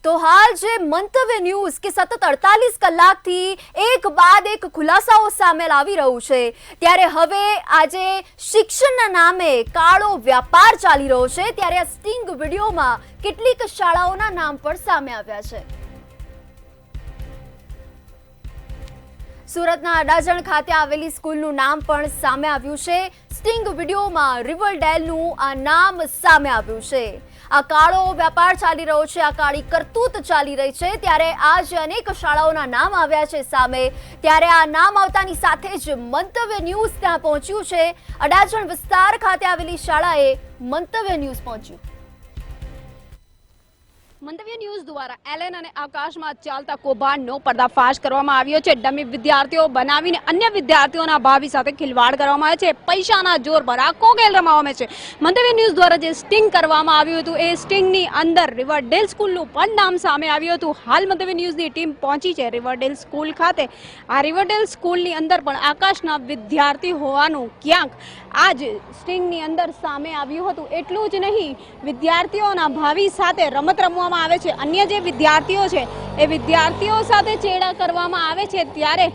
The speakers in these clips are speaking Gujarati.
તો હાલ જે મંતવ્ય ન્યૂઝ કે સતત 48 કલાકથી એક બાદ એક ખુલાસાઓ સામે આવી રહ્યું છે, ત્યારે હવે આજે શિક્ષણના નામે કાળો વ્યાપાર ચાલી રહ્યો છે, ત્યારે આ સ્ટિંગ વિડીયોમાં કેટલીક શાળાઓના નામ પણ સામે આવ્યા છે। સુરતના અડાજણ ખાતે આવેલી સ્કૂલનું નામ પણ સામે આવ્યું છે। સ્ટિંગ વિડીયોમાં રિવરડેલનું આ નામ સામે આવ્યું છે। આ કાળો વ્યાપાર ચાલી રહ્યો છે, આ કાળી કરતૂત ચાલી રહી છે, ત્યારે આજે અનેક શાળાઓના નામ આવ્યા છે સામે। ત્યારે આ નામ આવતાની સાથે જ મંતવ્ય ન્યૂઝ ત્યાં પહોંચ્યું છે। અડાજણ વિસ્તાર ખાતે આવેલી શાળાએ મંતવ્ય ન્યૂઝ પહોંચ્યું। મંતવ્ય ન્યૂઝ દ્વારા એલએન અને આકાશમાં ચાલતા કૌભાંડનો પર્દાફાશ કરવામાં આવ્યો છે। ડમી વિદ્યાર્થીઓ બનાવીને અન્ય વિદ્યાર્થીઓના ભાવિ સાથે ખિલવાડ કરવામાં આવે છે, પૈસાના જોર પર આખો ખેલ રમાવામાં છે। મંતવ્ય ન્યૂઝ દ્વારા જે સ્ટિંગ કરવામાં આવ્યું હતું, એ સ્ટિંગની અંદર રિવરડેલ સ્કૂલનું પણ નામ સામે આવ્યું હતું। હાલ મંતવ્ય ન્યૂઝની ટીમ પહોંચી છે રિવરડેલ સ્કૂલ ખાતે। આ રિવરડેલ સ્કૂલની અંદર પણ આકાશના વિદ્યાર્થી હોવાનું ક્યાંક આજ સ્ટિંગની અંદર સામે આવ્યું હતું। એટલું જ નહીં, વિદ્યાર્થીઓના ભાવિ સાથે રમત રમવામાં આવે છે, અન્ય જે વિદ્યાર્થીઓ છે એ વિદ્યાર્થીઓ સાથે ચેડા કરવામાં આવે છે। ત્યારે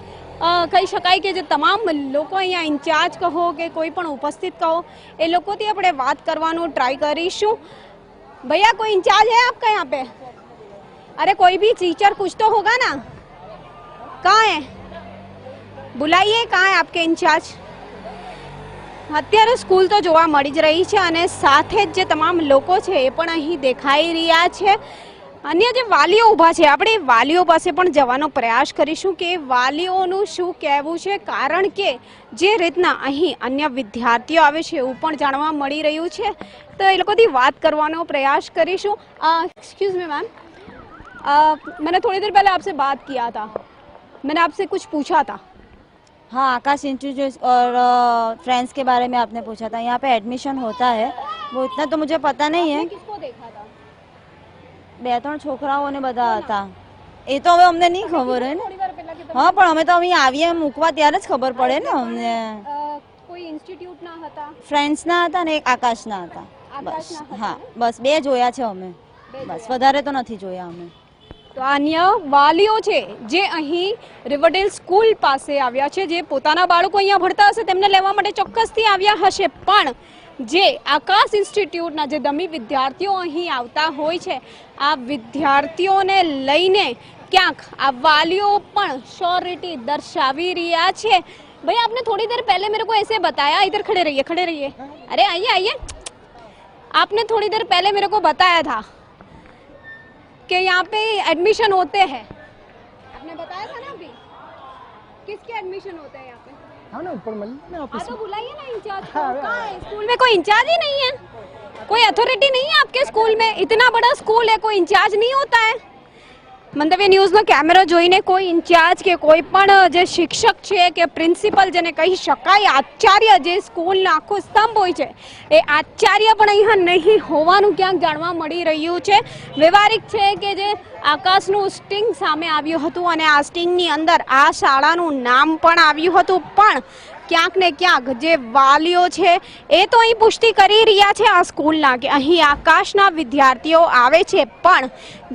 કહી શકાય કે જે તમામ લોકો અહીંયા ઇન્ચાર્જ કહો કે કોઈ પણ ઉપસ્થિત કહો, એ લોકોથી આપણે વાત કરવાનો ટ્રાય કરીશું। भैया कोई इंचार्ज है आपका यहाँ पे? अरे कोई भी टीचर कुछ तो होगा ना, कहाँ है? बुलाइए, कहाँ है आपके इंचार्ज? અત્યારે સ્કૂલ તો જોવા મળી જ રહી છે અને સાથે જ જે તમામ લોકો છે એ પણ અહીં દેખાઈ રહ્યા છે। અન્ય જે વાલીઓ ઊભા છે, આપણે વાલીઓ પાસે પણ જવાનો પ્રયાસ કરીશું કે વાલીઓનું શું કહેવું છે, કારણ કે જે રીતના અહીં અન્ય વિદ્યાર્થીઓ આવે છે એવું પણ જાણવા મળી રહ્યું છે, તો એ લોકોથી વાત કરવાનો પ્રયાસ કરીશું। एक्सक्यूज मी मैम, मैंने थोड़ी देर पहले आपसे बात किया था, मैंने आपसे कुछ पूछा था। हाँ, आकाश इंस्टीट्यूट और फ्रेंड्स के बारे में आपने पूछा था। यहाँ पे एडमिशन होता है, वो इतना तो मुझे पता नहीं है। किसको देखा था? બે ત્રણ છોકરાઓને બધા હતા, એ તો હવે અમને નહીં ખબર હે ને। થોડી વાર પહેલા કે તમે હા, પણ અમે તો અહીં આવીએ મૂકવા ત્યારે જ ખબર પડે ને અમને। કોઈ ઇન્સ્ટિટ્યૂટના હતા? ફ્રેન્ડ્સના હતા ને એક આકાશના હતા, બસ। આકાશના હતા? હા, બસ બે જોયા છે અમે, બસ વધારે તો નથી જોયા અમે। તો અન્ય વાલીઓ છે જે અહીં રિવરડેલ સ્કૂલ પાસે આવ્યા છે, જે પોતાના બાળકો અહીંયા ભણતા હશે તેમને લેવા માટે ચોક્કસથી આવ્યા હશે, પણ જે આકાશ ઇન્સ્ટિટ્યૂટના જે ડમી વિદ્યાર્થીઓ અહીં આવતા હોય છે, આ વિદ્યાર્થીઓને લઈને ક્યાંક આ વાલીઓ પણ શ્યોરિટી દર્શાવી રહ્યા છે। भाई आपने थोड़ी देर पहले मेरे को ऐसे बताया, इधर खड़े रहिए, अरे आइए आइए, आपने थोड़ी देर पहले मेरे को बताया था कि यहाँ पे एडमिशन होते हैं, आपने बताया था ना अभी? किसके एडमिशन होते हैं यहाँ पे? हाँ ना, ऊपर मिलना ना ऑफिस। तो बुलाइए ना इंचार्ज को। कहाँ है? स्कूल में कोई इंचार्ज ही नहीं है, कोई अथॉरिटी नहीं है आपके स्कूल में? इतना बड़ा स्कूल है, कोई इंचार्ज नहीं होता है? મંતવ્ય ન્યૂઝનો કેમેરો જોઈને કોઈ ઇન્ચાર્જ કે કોઈ પણ જે શિક્ષક છે કે પ્રિન્સિપલ, જેને કહી શકાય આચાર્ય, જે સ્કૂલનો આખો સ્તંભ હોય છે, એ આચાર્ય પણ અહીંયા નહીં હોવાનું ક્યાંક જાણવા મળી રહ્યું છે। વ્યવહારિક છે કે જે આકાશનું સ્ટિંગ સામે આવ્યું હતું અને આ સ્ટિંગની અંદર આ શાળાનું નામ પણ આવ્યું હતું, પણ ક્યાંક ને ક્યાંક જે વાલીઓ છે એ તો અહીં પુષ્ટિ કરી રહ્યા છે આ સ્કૂલના કે અહીં આકાશના વિદ્યાર્થીઓ આવે છે, પણ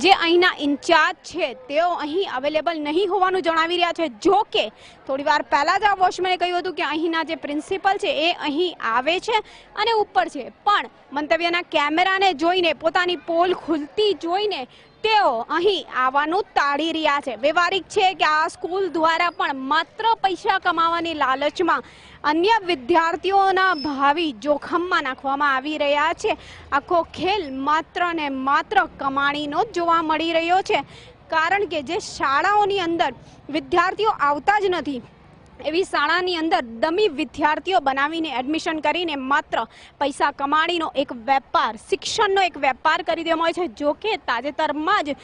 જે અહીંના ઇન્ચાર્જ છે તેઓ અહીં અવેલેબલ નહીં હોવાનું જણાવી રહ્યા છે। જો કે થોડી વાર પહેલાં જ આ વોચમેને કહ્યું હતું કે અહીંના જે પ્રિન્સિપલ છે એ અહીં આવે છે અને ઉપર છે, પણ મંતવ્યના કેમેરાને જોઈને, પોતાની પોલ ખુલતી જોઈને તેઓ અહીં આવવાનું ટાળી રહ્યા છે। વ્યવહારિક છે કે આ સ્કૂલ દ્વારા પણ માત્ર પૈસા કમાવાની લાલચમાં અન્ય વિદ્યાર્થીઓના ભાવિ જોખમમાં નાખવામાં આવી રહ્યા છે। આખો ખેલ માત્ર ને માત્ર કમાણીનો જ જોવા મળી રહ્યો છે, કારણ કે જે શાળાઓની અંદર વિદ્યાર્થીઓ આવતા જ નથી એવી શાળાની અંદર ડમી વિદ્યાર્થીઓ બનાવીને એડમિશન કરીને માત્ર પૈસા કમાણીનો એક વેપાર, શિક્ષણનો એક વેપાર કરી દેવામાં આવે છે। જો કે તાજેતરમાં જ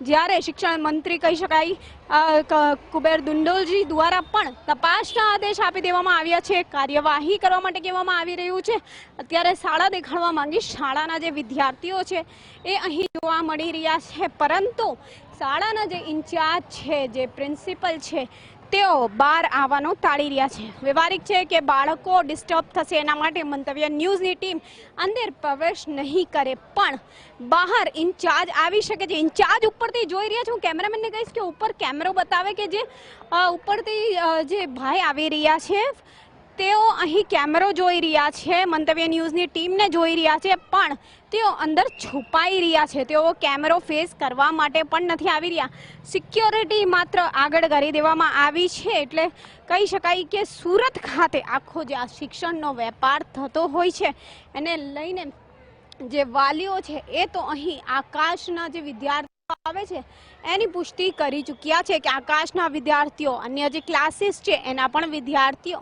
જ્યારે શિક્ષણ મંત્રી કહી શકાય કુબેર દુંડોલજી દ્વારા પણ તપાસના આદેશ આપી દેવામાં આવ્યા છે, કાર્યવાહી કરવા માટે કહેવામાં આવી રહ્યું છે। અત્યારે શાળા દેખાડવા માંગી શાળાના જે વિદ્યાર્થીઓ છે એ અહીં જોવા મળી રહ્યા છે, પરંતુ શાળાના જે ઇન્ચાર્જ છે, જે પ્રિન્સિપલ છે, તેઓ બહાર આવવાનું ટાળી રહ્યા છે. વ્યવહારિક છે કે બાળકો ડિસ્ટર્બ થશે એના માટે મંતવ્ય ન્યૂઝની ટીમ અંદર પ્રવેશ નહીં કરે, પણ બહાર ઇન્ચાર્જ આવી શકે છે. ઇન્ચાર્જ ઉપરથી જોઈ રહ્યા છે. હું કેમેરામેનને કહીશ કે ઉપર કેમેરો બતાવે કે જે ઉપરથી જે ભાઈ આવી રહ્યા છે તેઓ અહીં કેમેરો જોઈ રહ્યા છે, મંતવ્ય ન્યૂઝની ટીમને જોઈ રહ્યા છે, પણ તેઓ અંદર છુપાઈ રહ્યા છે. તેઓ કેમેરો ફેસ કરવા માટે પણ નથી આવી રહ્યા. સિક્યોરિટી માત્ર આગળ કરી દેવામાં આવી છે. એટલે કહી શકાય કે સુરત ખાતે આખો જે આ શિક્ષણનો વેપાર થતો હોય છે એને લઈને જે વાલીઓ છે એ તો અહીં આકાશના જે વિદ્યાર્થીઓ આવે છે એની પુષ્ટિ કરી ચૂક્યા છે કે આકાશના વિદ્યાર્થીઓ, અન્ય જે ક્લાસીસ છે એના પણ વિદ્યાર્થીઓ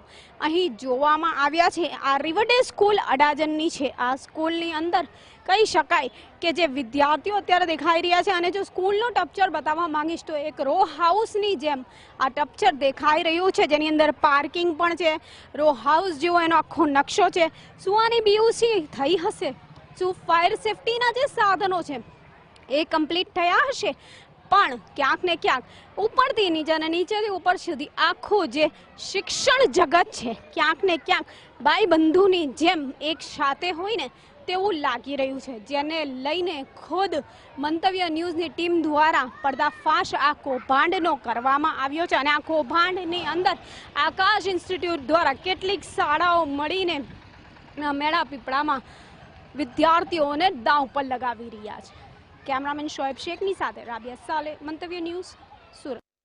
અહીં જોવામાં આવ્યા છે. આ રિવરડે સ્કૂલ અડાજણની છે. આ સ્કૂલની અંદર કહી શકાય કે જે વિદ્યાર્થીઓ અત્યારે દેખાઈ રહ્યા છે, અને જો સ્કૂલનું સ્ટ્રક્ચર બતાવવા માંગીશ તો એક રો હાઉસની જેમ આ સ્ટ્રક્ચર દેખાઈ રહ્યું છે, જેની અંદર પાર્કિંગ પણ છે. રો હાઉસ જેવો એનો આખો નકશો છે. શું આની બીયુસી થઈ હશે? શું ફાયર સેફટીના જે સાધનો છે એ કમ્પ્લીટ થયા હશે? પણ ક્યાંક ને ક્યાંક ઉપરથી નીચે અને નીચેથી ઉપર સુધી આખું જે શિક્ષણ જગત છે ક્યાંક ને ક્યાંક ભાઈ બંધુની જેમ એક સાથે હોય ને તેવું લાગી રહ્યું છે, જેને લઈને ખુદ મંતવ્ય ન્યૂઝની ટીમ દ્વારા પર્દાફાશ આ કૌભાંડનો કરવામાં આવ્યો છે. અને આ કૌભાંડની અંદર આકાશ ઇન્સ્ટિટ્યૂટ દ્વારા કેટલીક શાળાઓ મળીને મેળા પીપળામાં વિદ્યાર્થીઓને દાવ પર લગાવી રહ્યા છે. કેમેરામેન શોએબ શેખની સાથે રાબિયા સાલે, મંતવ્ય ન્યૂઝ, સુરત.